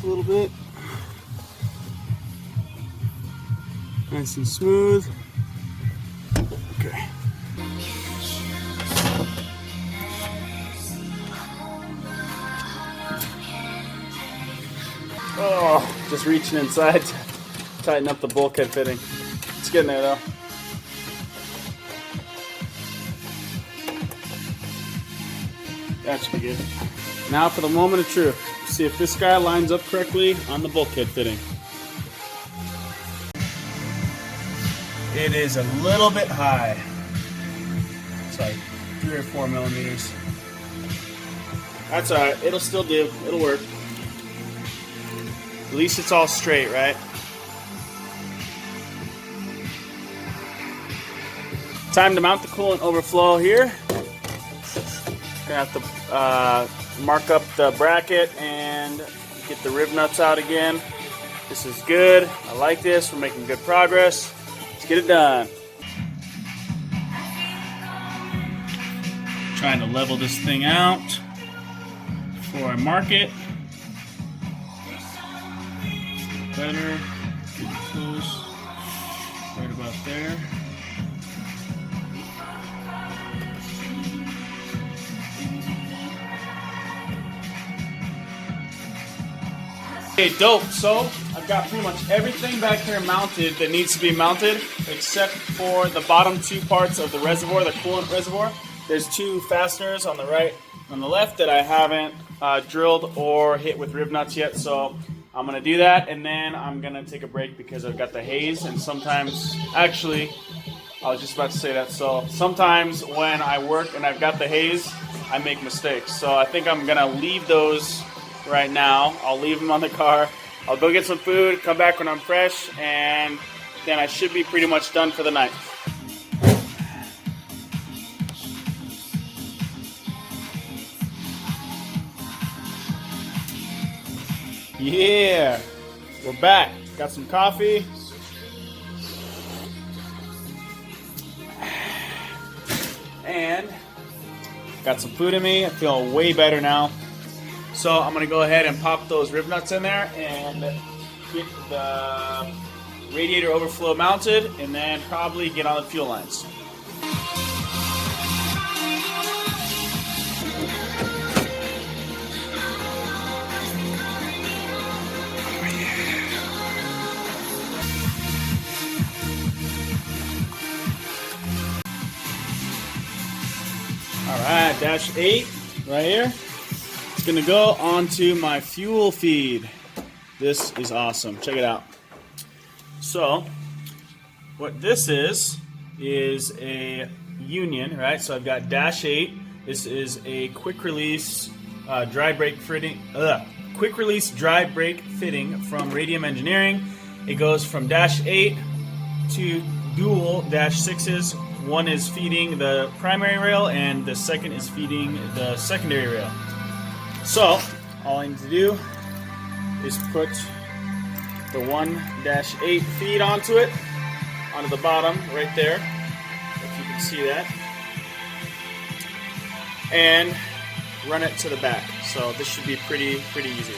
a little bit. Nice and smooth. Okay. Oh, just reaching inside to tighten up the bulkhead fitting. It's getting there though. That should be good. Now for the moment of truth. See if this guy lines up correctly on the bulkhead fitting. It is a little bit high. It's like 3 or 4 millimeters. That's alright, it'll still do, it'll work. At least it's all straight, right? Time to mount the coolant overflow here. Gonna have to mark up the bracket and get the rib nuts out again. This is good, I like this, we're making good progress. Let's get it done. Trying to level this thing out before I mark it. Better, get close, right about there. Okay, dope. So I've got pretty much everything back here mounted that needs to be mounted, except for the bottom 2 parts of the reservoir, the coolant reservoir. There's 2 fasteners on the right and the left that I haven't drilled or hit with rib nuts yet, so I'm gonna do that, and then I'm gonna take a break because I've got the haze, and sometimes, actually, I was just about to say that, so sometimes when I work and I've got the haze, I make mistakes. So I think I'm gonna leave those right now. I'll leave them on the car. I'll go get some food, come back when I'm fresh, and then I should be pretty much done for the night. Yeah, we're back. Got some coffee. And got some food in me. I feel way better now. So I'm gonna go ahead and pop those rib nuts in there and get the radiator overflow mounted, and then probably get on the fuel lines. Alright, dash 8 right here. It's gonna go onto my fuel feed. This is awesome. Check it out. So, what this is a union, right? So I've got dash 8. This is a quick release dry brake fitting. Quick release dry brake fitting from Radium Engineering. It goes from dash 8 to dual dash 6s. One is feeding the primary rail and the second is feeding the secondary rail. So all I need to do is put the 1-8 feed onto it, onto the bottom right there, if you can see that, and run it to the back. So this should be pretty easy.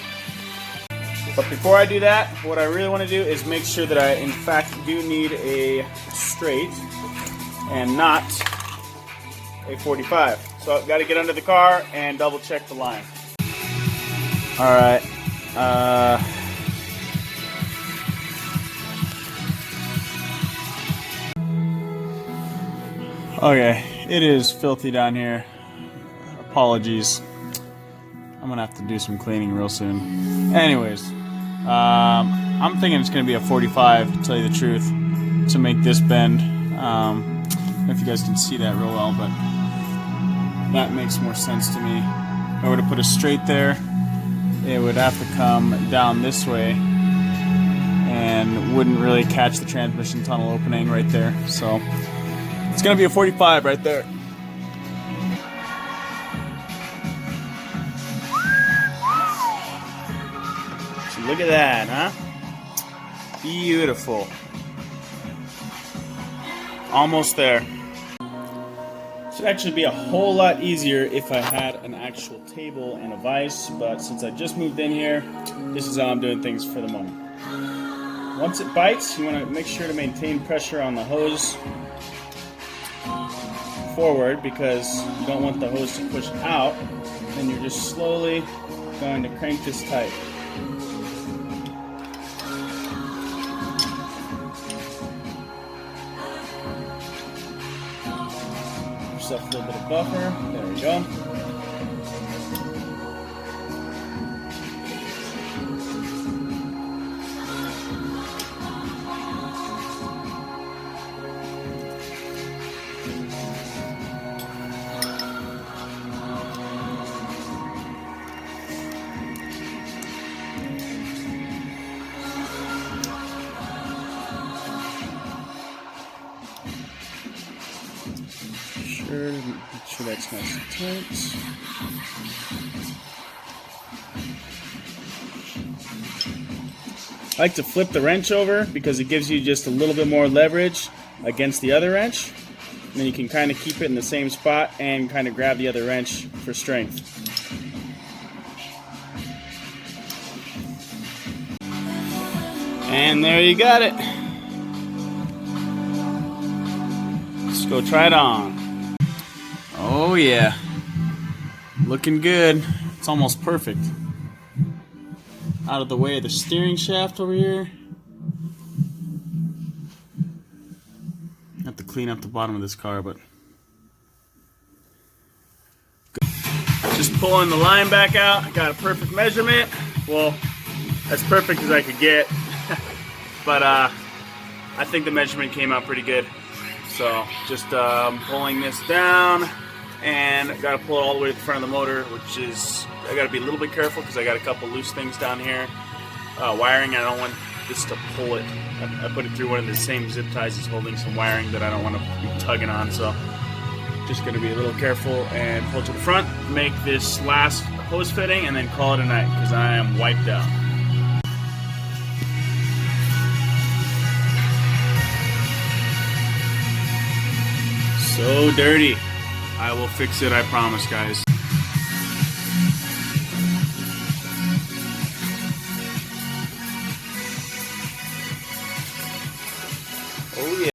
But before I do that, what I really want to do is make sure that I in fact do need a straight and not a 45. So I've got to get under the car and double check the line. Alright. Okay, it is filthy down here. Apologies. I'm gonna have to do some cleaning real soon. Anyways, I'm thinking it's gonna be a 45, to tell you the truth, to make this bend. I don't know if you guys can see that real well, but that makes more sense to me. If I were to put a straight there, it would have to come down this way and wouldn't really catch the transmission tunnel opening right there. So it's gonna be a 45 right there. So look at that, huh? Beautiful. Almost there. Should actually be a whole lot easier if I had an actual table and a vise, but since I just moved in here, this is how I'm doing things for the moment. Once it bites, you want to make sure to maintain pressure on the hose forward because you don't want the hose to push out, and you're just slowly going to crank this tight. Yourself a little bit of buffer. There we go. Make sure that's nice and tight. I like to flip the wrench over because it gives you just a little bit more leverage against the other wrench. And then you can kind of keep it in the same spot and kind of grab the other wrench for strength. And there you got it. Let's go try it on. Oh yeah, looking good. It's almost perfect. Out of the way of the steering shaft over here. Have to clean up the bottom of this car, but just pulling the line back out. I got a perfect measurement. Well, as perfect as I could get, but I think the measurement came out pretty good. So just pulling this down. And I gotta pull it all the way to the front of the motor, which is, I gotta be a little bit careful because I got a couple loose things down here. Wiring, I don't want this to pull it. I put it through one of the same zip ties that's holding some wiring that I don't want to be tugging on, so just gonna be a little careful and pull it to the front, make this last hose fitting, and then call it a night because I am wiped out. So dirty. I will fix it, I promise, guys. Oh yeah.